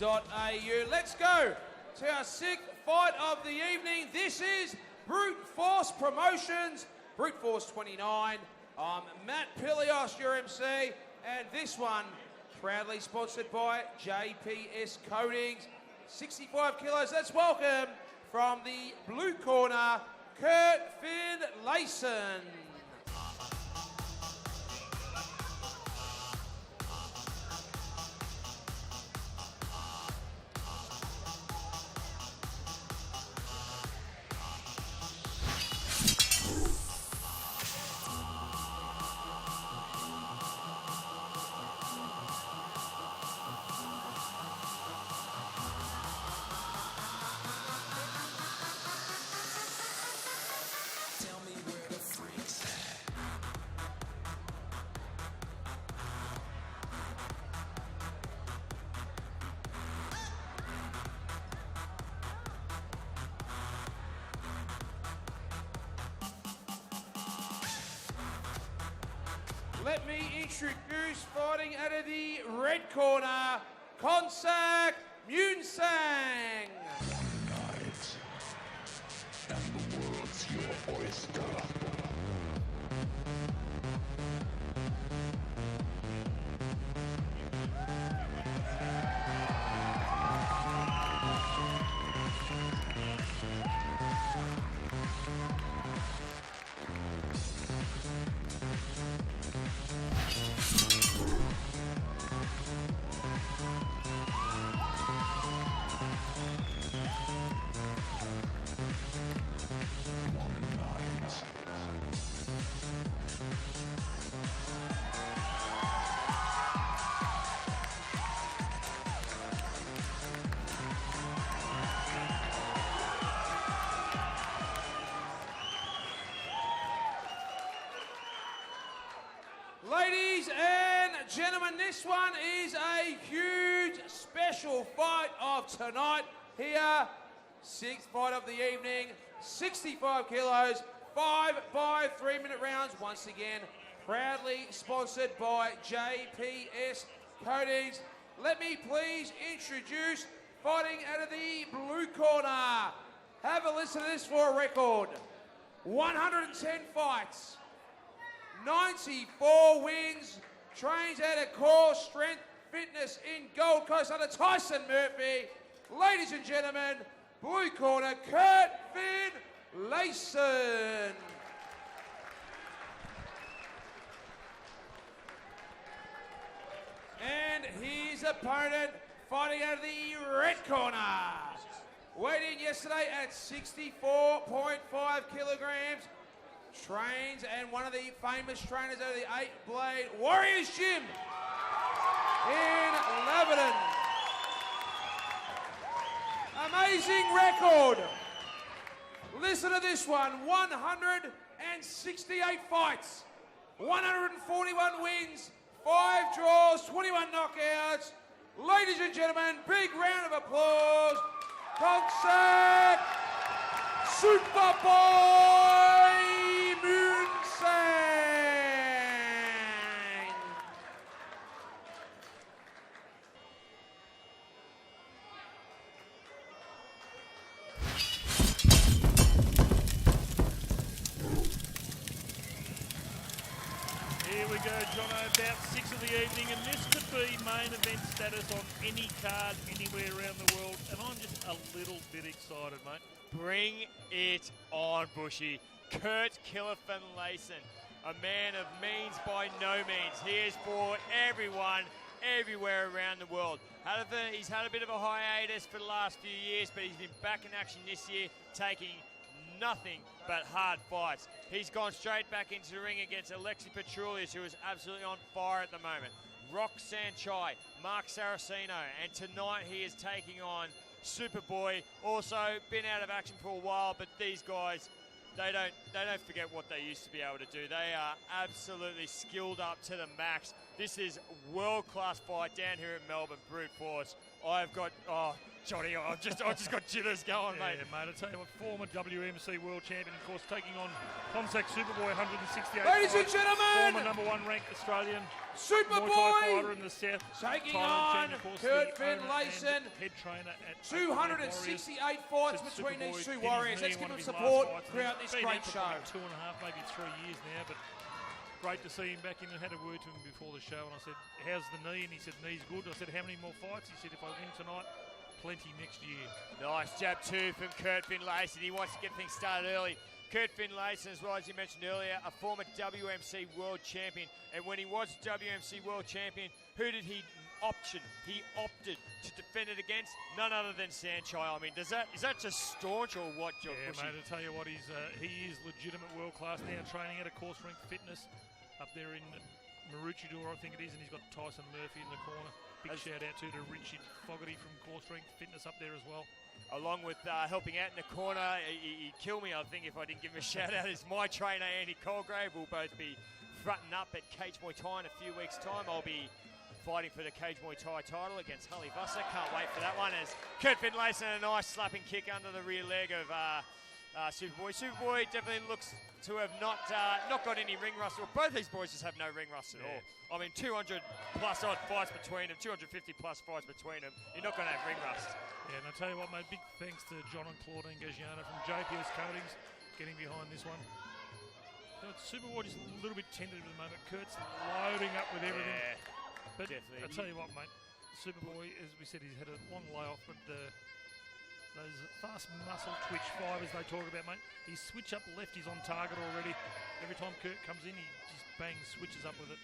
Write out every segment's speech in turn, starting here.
Let's go to our sixth fight of the evening. This is Brute Force Promotions, Brute Force 29. I'm Matt Pilios, your MC, and this one proudly sponsored by JPS Coatings. 65 kilos. Let's welcome from the blue corner, Kurt Finlayson. Let me introduce fighting out of the red corner, Kongsak Muensang. Night, and the world's your oyster. Ladies and gentlemen, this one is a huge special fight of tonight here. Sixth fight of the evening, 65 kilos, 5 by 3 minute rounds. Once again, proudly sponsored by JPS Coatings. Let me please introduce fighting out of the blue corner. Have a listen to this for a record. 110 fights. 94 wins, trains out of Core Strength Fitness in Gold Coast under Tyson Murphy. Ladies and gentlemen, blue corner, Kurt Finlayson. And his opponent fighting out of the red corner. Weighed in yesterday at 64.5 kilograms. Trains and one of the famous trainers out of the 8 Blade Warriors Gym in Lebanon. Amazing record. Listen to this one, 168 fights, 141 wins, 5 draws, 21 knockouts. Ladies and gentlemen, big round of applause. Kongsak Superboy Muensang. Here we go, Jono, about 6 of the evening, and this could be main event status on any card anywhere around the world, and I'm just a little bit excited, mate. Bring it on, Bushy. Kurt Killer Finlayson, a man of means by no means. He has fought everyone, everywhere around the world. He's had a bit of a hiatus for the last few years, but he's been back in action this year, taking nothing but hard fights. He's gone straight back into the ring against Alexi Petroulius, who is absolutely on fire at the moment. Roxanne Chai, Mark Saraceno, and tonight he is taking on Superboy. Also been out of action for a while, but these guys, they don't forget what they used to be able to do. They are absolutely skilled up to the max. This is world-class fight down here in Melbourne, Brute Force. I've got, Johnny, I've just got jitters going, mate. Yeah, mate, I tell you what, former WMC world champion, of course, taking on Kongsak Superboy, 168. Ladies and gentlemen, former #1 ranked Australian. Superboy in the South, taking Thailand on champion, of course, Kurt the owner Finlayson. and head trainer at 268 fights between these two Superboy warriors. hit his Let's knee give in one them of his support last fights, and throughout he's this been great out for show. probably 2.5, maybe 3 years now, but great to see him back in. And had a word to him before the show, and I said, how's the knee? And he said, knee's good. I said, how many more fights? He said, if I win tonight, plenty next year. Nice jab too from Kurt Finlayson. He wants to get things started early. Kurt Finlayson, as well as you mentioned earlier, a former WMC World Champion. And when he was WMC World Champion, who did he option? He opted to defend it against none other than Sanchai. I mean, is that just staunch or what, John? Yeah, mate, I'll tell you what, he is legitimate world class now, training at a course strength fitness up there in Maroochydore, I think it is, and he's got Tyson Murphy in the corner. Big shout out to Richard Fogarty from Course Strength Fitness up there as well. Along with helping out in the corner, he'd kill me, I think, if I didn't give him a shout out, is my trainer, Andy Colgrave. We'll both be fronting up at Cage Muay Thai in a few weeks' time. I'll be fighting for the Cage Muay Thai title against Hully Vusser. Can't wait for that one, as Kurt Finlayson, a nice slapping kick under the rear leg of Superboy. Superboy definitely looks to have not got any ring rust. Well, both these boys just have no ring rust at all. I mean, 200 plus odd fights between them, 250 plus fights between them. You're not going to have ring rust. Yeah, and I'll tell you what, mate, big thanks to John and Claudine Gagiana from JPS Coatings getting behind this one. Superboy is a little bit tentative at the moment. Kurt's loading up with everything. Yeah, but definitely. I'll tell you what, mate, Superboy, as we said, he's had a long layoff, but those fast muscle twitch fibers they talk about, mate, his switch up left is on target already. Every time Kurt comes in, he just bang switches up with it.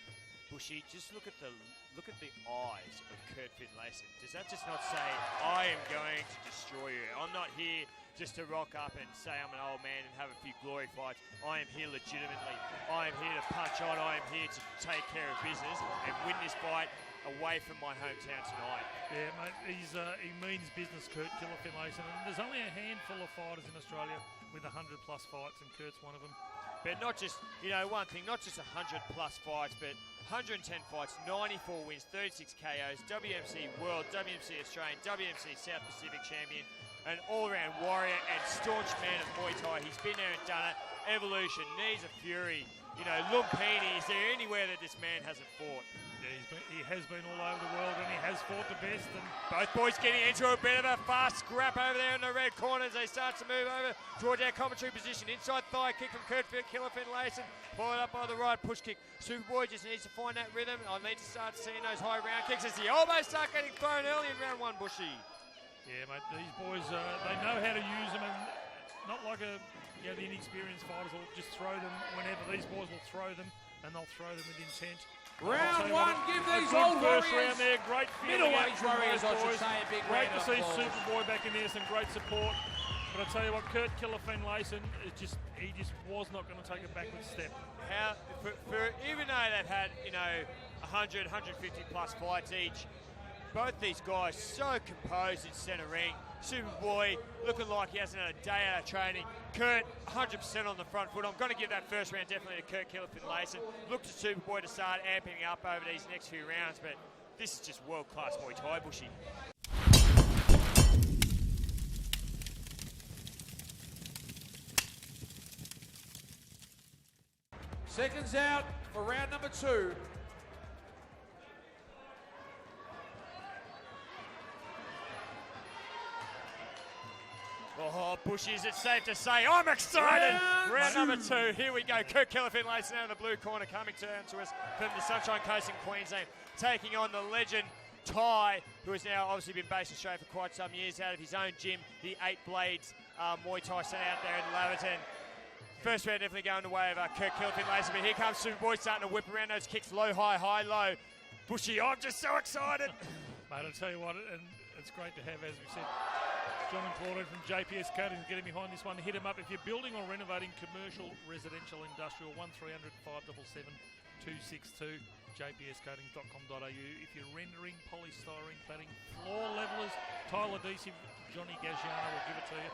Bushy, just look at the eyes of Kurt Finlayson. Does that just not say, I am going to destroy you? I'm not here just to rock up and say I'm an old man and have a few glory fights. I am here legitimately. I am here to punch on. I am here to take care of business and win this fight away from my hometown tonight. Yeah, mate, he means business, Kurt Killer Finlayson. And there's only a handful of fighters in Australia with 100 plus fights, and Kurt's one of them. But not just, one thing, not just 100 plus fights, but 110 fights, 94 wins, 36 KOs, WMC World, WMC Australian, WMC South Pacific Champion, an all-round warrior and staunch man of Muay Thai. He's been there and done it. Evolution, Knees of Fury, Lumpini. Is there anywhere that this man hasn't fought? Yeah, he has been all over the world, and he has fought the best. And both boys getting into a bit of a fast scrap over there in the red corners. They start to move over towards our commentary position. Inside thigh kick from Kurt Killer Finlayson, followed up by the right push kick. Superboy just needs to find that rhythm. I need to start seeing those high round kicks as he almost start getting thrown early in round one, Bushy. Yeah, mate, these boys, they know how to use them, and not like the inexperienced fighters will just throw them whenever. These boys will throw them, and they'll throw them with intent. Round one, give these good old first warriors, round there, great middleweight warriors, I should say, a big great round to see of applause. Superboy back in there, some great support. But I tell you what, Kurt Killer Finlayson, he just was not going to take a backward step. Even though they've had 100, 150 plus fights each, both these guys so composed in centre ring. Superboy looking like he hasn't had a day out of training. Kurt 100% on the front foot. I'm going to give that first round definitely to Kurt Killer Finlayson. Look to Superboy to start amping up over these next few rounds, but this is just world-class Muay Thai, Bushy. Seconds out for round number 2. Oh, Bushy, is it safe to say I'm excited? Round number 2, here we go. Kurt Killer Finlayson out of the blue corner coming down to us from the Sunshine Coast in Queensland, taking on the legend Ty, who has now obviously been based in Australia for quite some years out of his own gym, the 8 Blades Muay Thai Centre out there in Laverton. First round definitely going the way of Kurt Killer Finlayson, but here comes Superboy starting to whip around those kicks, low, high, low. Bushy, I'm just so excited. Mate, I'll tell you what, and it's great to have, as we said, John and Claudine from JPS Coatings getting behind this one. Hit them up if you're building or renovating commercial, residential, industrial. 1300 577 262. jpscoatings.com.au. If you're rendering, polystyrene cladding, floor levelers, tile adhesive, Johnny Gagiano will give it to you.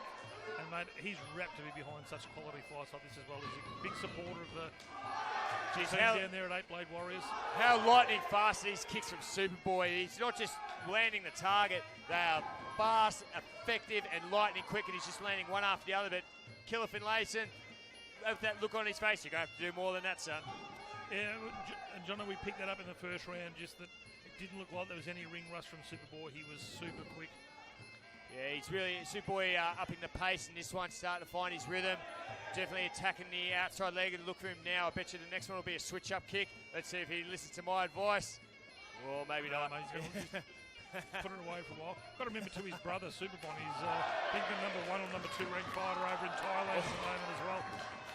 And mate, he's rapt to be behind such quality fights like this as well. He's a big supporter of the team down there at 8 Blade Warriors. How lightning fast these kicks from Superboy. He's not just landing the target, they are fast, effective, and lightning quick, and he's just landing one after the other. But Killer Finlayson, with that look on his face, you're going to have to do more than that, son. Yeah, and Jono, we picked that up in the first round, just that it didn't look like there was any ring rust from Superboy. He was super quick. Yeah, he's really, Superboy upping the pace in this one, starting to find his rhythm. Definitely attacking the outside leg, and look for him now. I bet you the next one will be a switch-up kick. Let's see if he listens to my advice. Well, maybe not. Mate, he's going to put it away for a while. Got to remember too, his brother Superbon, he's been the #1 or #2 ranked fighter over in Thailand at the moment as well.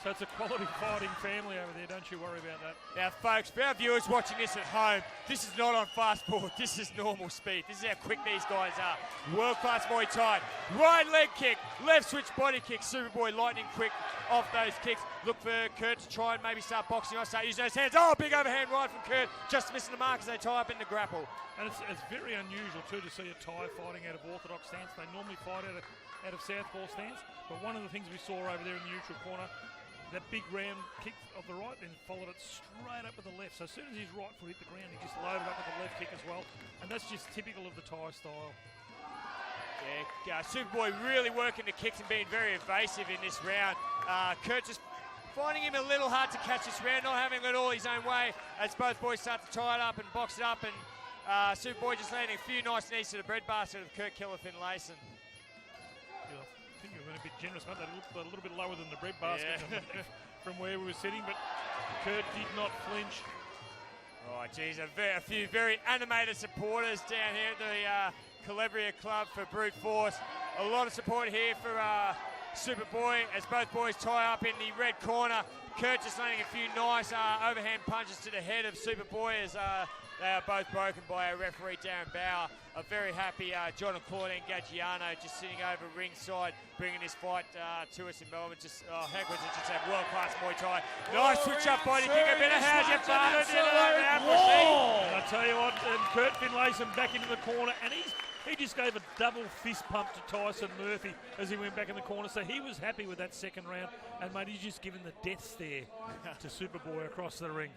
So it's a quality fighting family over there. Don't you worry about that. Now, folks, for our viewers watching this at home, this is not on fast forward. This is normal speed. This is how quick these guys are. World-class Muay Thai. Right leg kick, left switch body kick. Superboy lightning quick off those kicks. Look for Kurt to try and maybe start boxing. I start using those hands. Oh, big overhand right from Kurt. Just missing the mark as they tie up in the grapple. And it's very unusual, too, to see a Thai fighting out of orthodox stance. They normally fight out of southpaw stance. But one of the things we saw over there in the neutral corner, that big round kick of the right, then followed it straight up with the left. So as soon as his right foot hit the ground, he just loaded up with the left kick as well. And that's just typical of the Thai style. Yeah, Superboy really working the kicks and being very evasive in this round. Kurt just finding him a little hard to catch this round, not having it all his own way as both boys start to tie it up and box it up. And Superboy just landing a few nice knees to the breadbasket of Kurt Killer Finlayson. I think we were a bit generous, mate. They looked a little bit lower than the bread basket from where we were sitting, but Kurt did not flinch. Oh, geez, a few very animated supporters down here at the Calabria Club for Brute Force. A lot of support here for Superboy as both boys tie up in the red corner. Kurt just landing a few nice overhand punches to the head of Superboy as they are both broken by our referee, Darren Bauer. A very happy John and Claudine Gaggiano just sitting over ringside, bringing this fight to us in Melbourne. Just, heck, was it just a world-class Muay Thai. Nice switch-up body kick, a bit of how's your father And I tell you what, and Kurt Finlayson back into the corner, and he just gave a double fist pump to Tyson Murphy as he went back in the corner. So he was happy with that second round, and mate, he's just given the death stare to Superboy across the ring.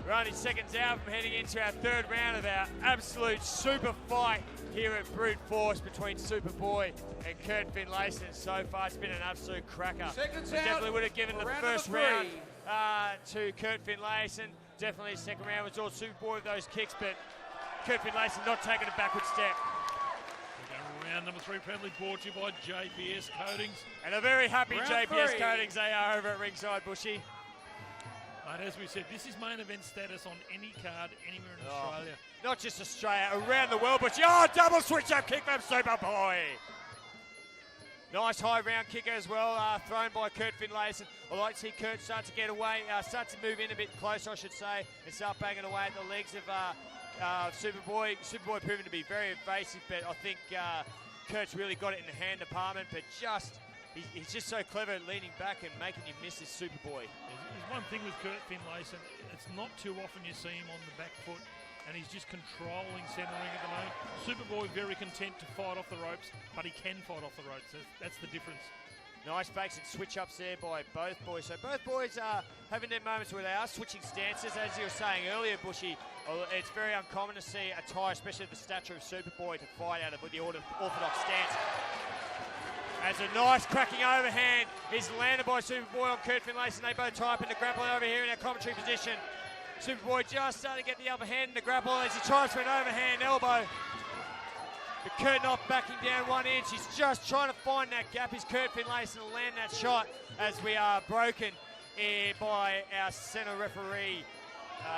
We're only seconds out from heading into our third round of our absolute super fight here at Brute Force between Superboy and Kurt Finlayson. So far, it's been an absolute cracker. Seconds we out definitely would have given the round first number 3. round to Kurt Finlayson. Definitely the second round was all Superboy with those kicks, but Kurt Finlayson not taking a backward step. Round number 3, proudly brought to you by JPS Coatings. And a very happy Round JPS 3. Coatings they are over at ringside, Bushy. Mate, as we said, this is main event status on any card anywhere in Australia. Not just Australia, around the world, Bushy. Oh, double switch-up kick from Superboy. Nice high round kicker as well, thrown by Kurt Finlayson. I like to see Kurt start to get away, start to move in a bit closer, I should say, and start banging away at the legs of Superboy. Superboy proving to be very evasive, but I think Kurt's really got it in the hand department, but he's just so clever at leaning back and making you miss his Superboy. There's one thing with Kurt Finlayson, it's not too often you see him on the back foot, and he's just controlling centre ring at the moment. Superboy very content to fight off the ropes, but he can fight off the ropes. That's the difference. Nice fakes and switch-ups there by both boys. So both boys are having their moments where they are switching stances. As you were saying earlier, Bushy, it's very uncommon to see a Thai, especially the stature of Superboy, to fight out of the orthodox stance. As a nice cracking overhand is landed by Superboy on Kurt Finlayson. They both tie up in the grapple over here in our commentary position. Superboy just starting to get the upper hand in the grapple as he tries for an overhand elbow. But Kurt not backing down 1 inch. He's just trying to find that gap. Is Kurt Finlayson to land that shot as we are broken by our centre referee,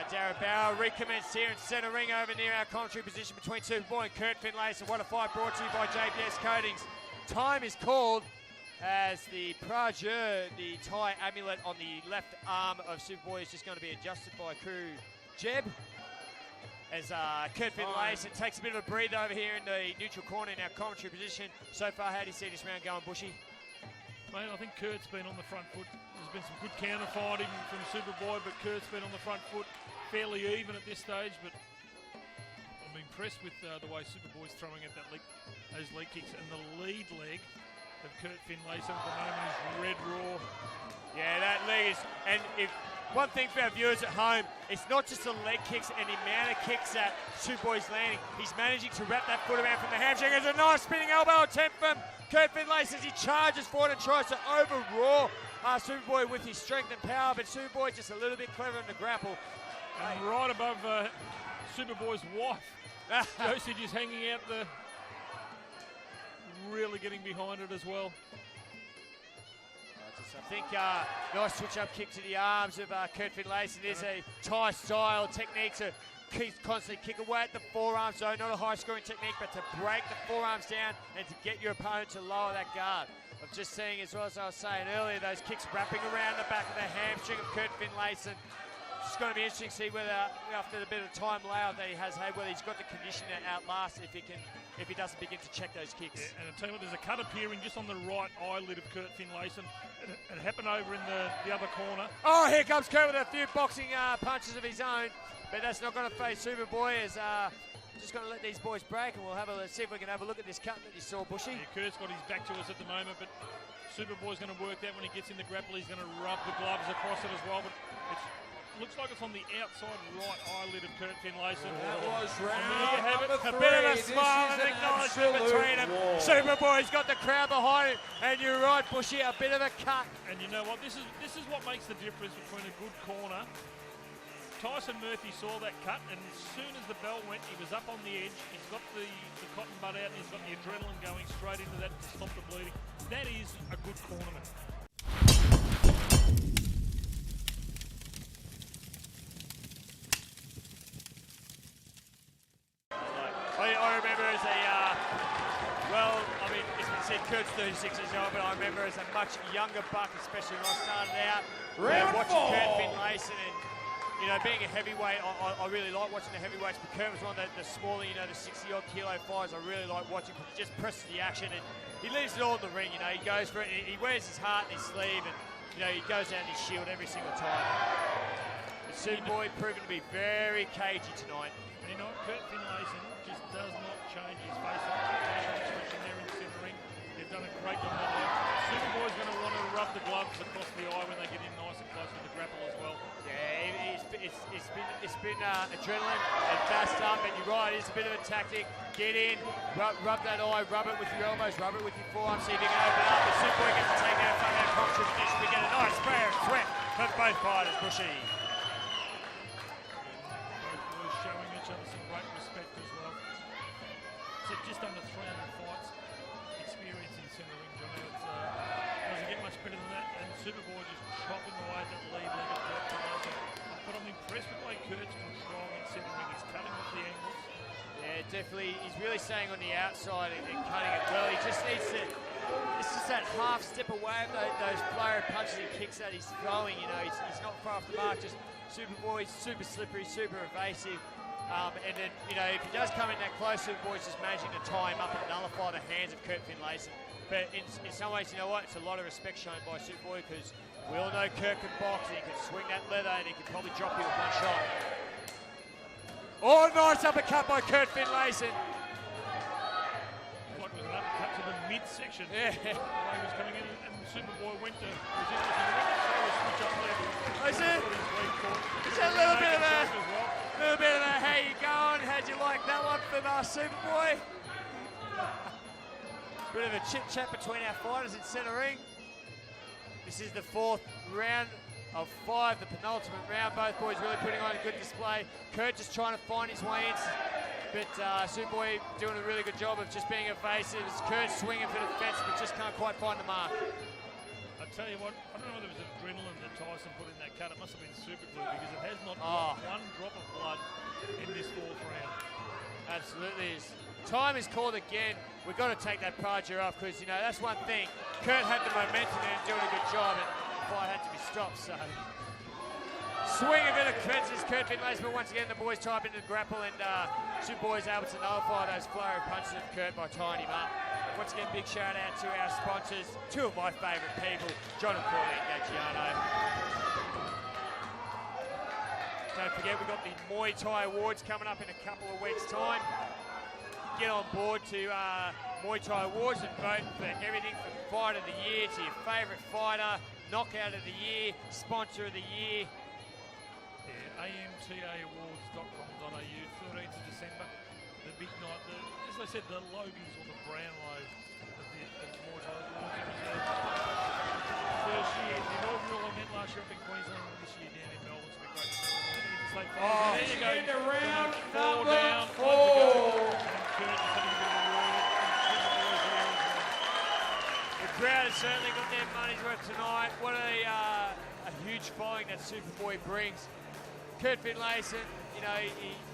Darren Bauer. Recommenced here in centre ring over near our commentary position between Superboy and Kurt Finlayson. What a fight brought to you by JPS Coatings. Time is called as the Prajur, the Thai amulet on the left arm of Superboy, is just going to be adjusted by Kuru Jeb. As Kurt Finlayson takes a bit of a breather over here in the neutral corner in our commentary position. So far, how do you see this round going, Bushy? Mate, I think Kurt's been on the front foot. There's been some good counter fighting from Superboy, but Kurt's been on the front foot, fairly even at this stage. But I'm impressed with the way Superboy's throwing at those leg kicks, and the lead leg of Kurt Finlayson at the moment is red raw. Yeah, that leg is, and if one thing for our viewers at home, it's not just the leg kicks and the amount of kicks that Superboy's landing. He's managing to wrap that foot around from the hamstring. There's a nice spinning elbow attempt from Kurt Finlayson as he charges forward and tries to overraw Superboy with his strength and power, but Superboy just a little bit clever in the grapple. And right above Superboy's wife, Josage is hanging out the, really getting behind it as well. I think nice switch-up kick to the arms of Kurt Finlayson. There's a Thai-style technique to constantly kick away at the forearm zone, not a high-scoring technique, but to break the forearms down and to get your opponent to lower that guard. I'm just seeing, as well as I was saying earlier, those kicks wrapping around the back of the hamstring of Kurt Finlayson. It's going to be interesting to see whether, after the bit of time layout that he has had, whether he's got the condition to outlast if he doesn't begin to check those kicks. Yeah, and I tell you what, there's a cut appearing just on the right eyelid of Kurt Finlayson. It happened over in the other corner. Oh, here comes Kurt with a few boxing punches of his own, but that's not going to face Superboy. As just going to let these boys break, and we'll see if we can have a look at this cut that you saw, Bushy. Yeah, Kurt's got his back to us at the moment, but Superboy's going to work that when he gets in the grapple. He's going to rub the gloves across it as well, but it looks like it's on the outside right eyelid of Kurt Finlayson. That was round number A bit of a smile and acknowledgement between them. Superboy's got the crowd behind him, and you're right, Bushy, a bit of a cut. And you know what? This is what makes the difference between a good corner. Tyson Murphy saw that cut, and as soon as the bell went, he was up on the edge. He's got the cotton bud out, and he's got the adrenaline going straight into that to stop the bleeding. That is a good cornerman. I remember as a, it's been said Kurt's 36 years old, but I remember as a much younger buck, especially when I started out, watching Kurt Finlayson and, being a heavyweight, I really like watching the heavyweights, but Kurt was one of the smaller, the 60-odd kilo fighters I really like watching because he just presses the action and he leaves it all in the ring, he goes for it, he wears his heart in his sleeve and, he goes down his shield every single time. But Superboy proven to be very cagey tonight. And Kurt Finlayson just does not change his face expression there in the centre ring. They've done a great job on that. Superboy's going to want to rub the gloves across the eye when they get in nice and close with the grapple as well. Yeah, it's been adrenaline and gassed up, and you're right, it's a bit of a tactic. Get in, rub that eye, rub it with your elbows, rub it with your forearm, see if you can open up. The Superboy gets to take that front hand contribution. We get a nice spray of sweat from both fighters, Bushy. Showing each other some great respect as well. So just under 300 fights, experience in centre ring, Johnny. It doesn't get much better than that. And Superboy just chopping away at that lead leg of Kurt Finlayson. But I'm impressed with the way Kurt's controlling in centre ring. He's cutting off the angles. Yeah, definitely. He's really staying on the outside and cutting it well. He just needs to. It's just that half step away of those flurry punches and kicks that he's throwing. He's not far off the mark. Just Superboy's super slippery, super evasive. And then, if he does come in that close, Superboy's just managing to tie him up and nullify the hands of Kurt Finlayson. But in some ways, you know what? It's a lot of respect shown by Superboy because we all know Kurt can box and he can swing that leather and he can probably drop you with one shot. Oh, nice uppercut by Kurt Finlayson. Like it was an uppercut to the midsection. Yeah. The way he was coming in, and Superboy went to resist it. He went to throw a switch up there. Is it? It's a little bit of a, how you going? How'd you like that one from Superboy? Bit of a chit-chat between our fighters in centre ring. This is the fourth round of 5, the penultimate round. Both boys really putting on a good display. Kurt just trying to find his way in, but Superboy doing a really good job of just being evasive. Kurt swinging for the fence, but just can't quite find the mark. I tell you what, I don't know whether it was adrenaline that Tyson put in that cut. It must have been super glue because it has not dropped one drop of blood in this 4th round. Absolutely is. Time is called again. We've got to take that Praja off because, that's one thing. Kurt had the momentum and doing a good job, and the fight had to be stopped, so. Swing a bit of fences, Kurt Finlayson, but once again the boys type into the grapple and Superboy's able to nullify those flurry punches of Kurt by tying him up. Once again, big shout out to our sponsors, 2 of my favourite people, John and Pauline Gagliano. Don't forget, we've got the Muay Thai Awards coming up in a couple of weeks' time. Get on board to Muay Thai Awards and vote for everything from Fight of the Year to your favourite fighter, Knockout of the Year, Sponsor of the Year. Yeah, amtaawards.com.au, 13th of December, the big night. As I said, the Logies or the Brownlow of the Muay Thai Awards. First year, the inaugural event last year up in Queensland, and this year down in Melbourne. So great to see the interstate finals. There you go. Into round Four number down, 4. And Kurt is having a bit of a word. The crowd has certainly got their money's worth tonight. What a huge following that Superboy brings. Kurt Finlayson, you know,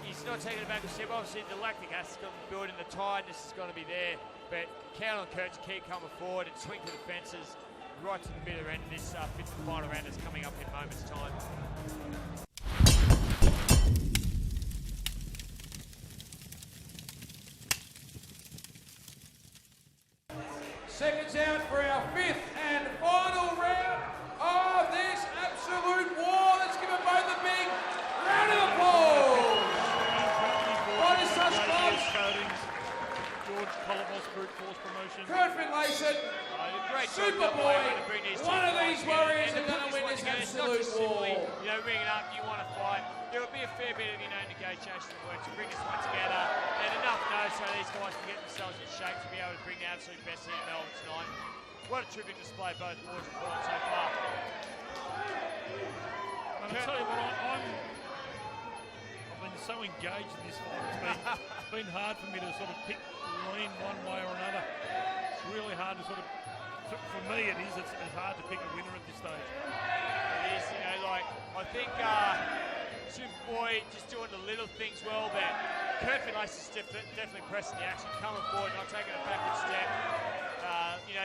he's not taking it back a step. Obviously, the lactic acid's got to build in, the tiredness is going to be there. But count on Kurt to keep coming forward and swing to the fences right to the bitter end. This fifth and final round is coming up in moments' time. Seconds out for our 5th and final round of this absolute war. Let's give them both a big round of applause. Fighters Touch Gloves. George Colomos Brute Force Promotion. Kurt Finlayson. Great Superboy. One of these warriors are going to win this absolute war. You know, ring it up, you want to fight. There will be a fair bit of, negotiation work to bring this one together. And enough knows so these guys can get themselves in shape to be able to bring the absolute best here in Melbourne tonight. What a terrific display both boys have put on so far. And I'll tell you what, I've been so engaged in this fight. It's been hard for me to sort of lean one way or another. It's really hard to sort of, for me it is, it's hard to pick a winner at this stage. It is, I think Superboy just doing the little things well, but Kurt Finlayson's definitely pressing the action, coming forward, not taking a backward step.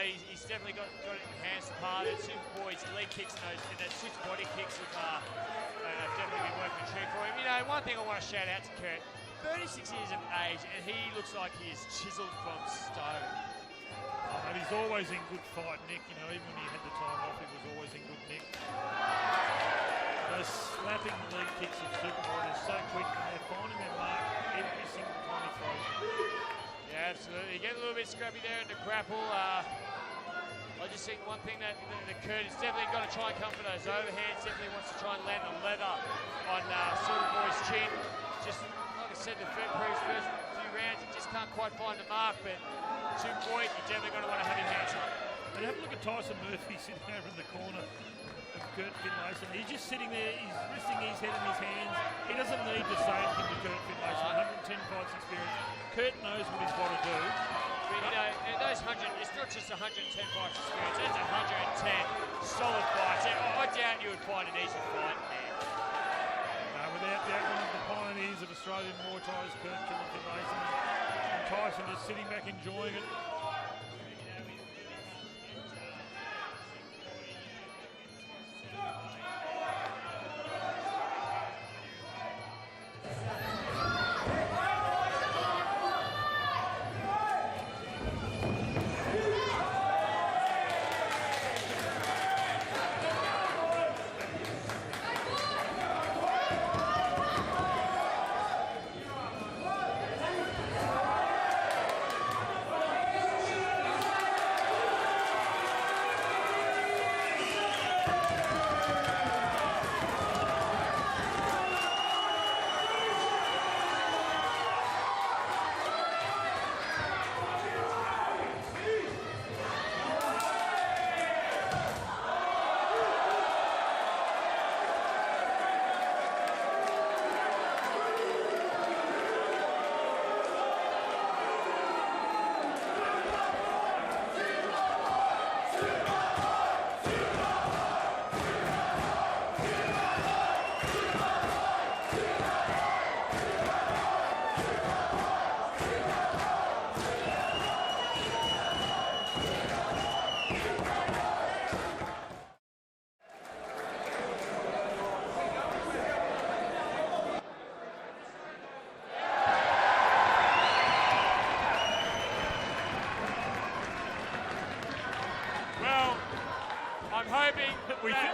He's definitely got it enhanced part of it. Superboy's leg kicks and those switch body kicks have definitely been working a treat for him. One thing I want to shout out to Kurt, 36 years of age, and he looks like he is chiseled from stone. And he's always in good fight, Nick. Even when he had the time off, he was always in good nick. Those slapping leg kicks of Superboy are so quick, and they're finding their mark every single time he throws them. Yeah, absolutely. Getting a little bit scrappy there in the grapple. I just think one thing that Kurt is definitely got to try and come for those overhands. Definitely wants to try and land the leather on Superboy's chin. Just like I said, the previous first few rounds, he just can't quite find the mark. But Superboy, you're definitely going to want to have your hands up. And have a look at Tyson Murphy sitting over in the corner of Kurt Finlayson. He's just sitting there, he's resting his head in his hands. He doesn't need to say anything to Kurt Finlayson. 110 fights experience. Kurt knows what he's got to do. Those 100, it's not just 110 fights experience, it's 110 solid fights. I doubt you would find an easy fight there. Without doubt, one of the pioneers of Australian Muay Thai is Kurt Finlayson. And Tyson just sitting back enjoying it.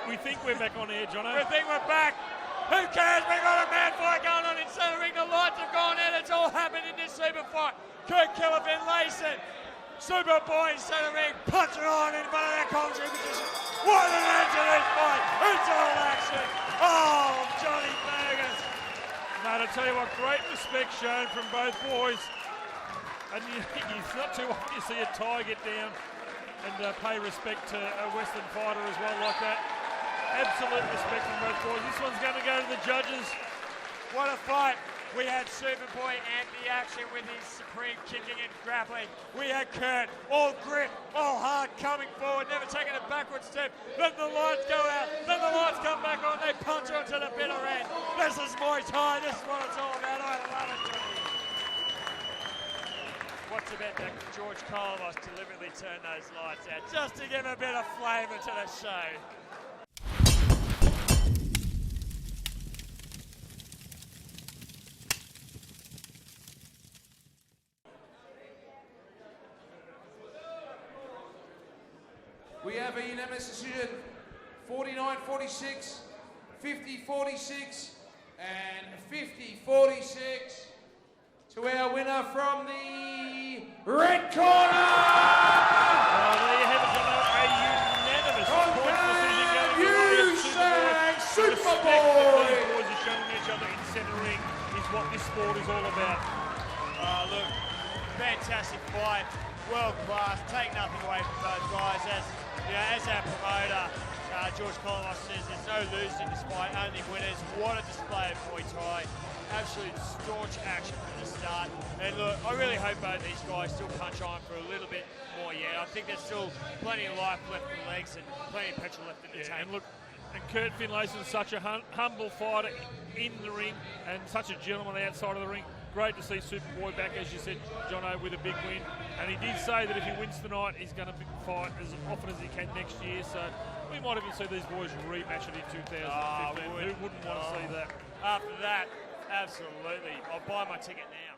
We think we're back on air, Jono. We think we're back. Who cares? We've got a mad fight going on inside the ring. The lights have gone out. It's all happened in this super fight. Kurt Finlayson Superboy in center ring, punch it on in front of that Kongsak position. What an end to this fight! It's all action! Oh, Johnny Fergus! Mate, I tell you what, great respect shown from both boys. And it's not too often you see a Thai get down and pay respect to a Western fighter as well like that. Absolute respect from both boys. This one's going to go to the judges. What a fight! We had Superboy and the action with his supreme kicking and grappling. We had Kurt, all grit, all hard, coming forward, never taking a backward step. Then the lights go out, then the lights come back on, they punch onto the bitter end. This is Muay Thai, this is what it's all about. I love it. What's about that George Carlos deliberately turn those lights out, just to give a bit of flavour to the show. We have a unanimous decision, 49-46, 50-46, and 50-46 to our winner from the red corner! There you have it, a unanimous point decision going to Muensang Superboy! The boys are showing each other in centre ring is what this sport is all about. Look, fantastic fight, world class, take nothing away from those guys. As our promoter, George Carlos says, there's no losers in this fight, only winners. What a display of Muay Thai. Absolute staunch action from the start. And look, I really hope both these guys still punch on for a little bit more yet. I think there's still plenty of life left in the legs and plenty of petrol left in the tank. And look, and Kurt Finlayson is such a humble fighter in the ring and such a gentleman outside of the ring. Great to see Superboy back, as you said, Jono, with a big win. And he did say that if he wins tonight, he's going to fight as often as he can next year. So we might even see these boys rematch it in 2015. Who wouldn't want to see that? After that, absolutely. I'll buy my ticket now.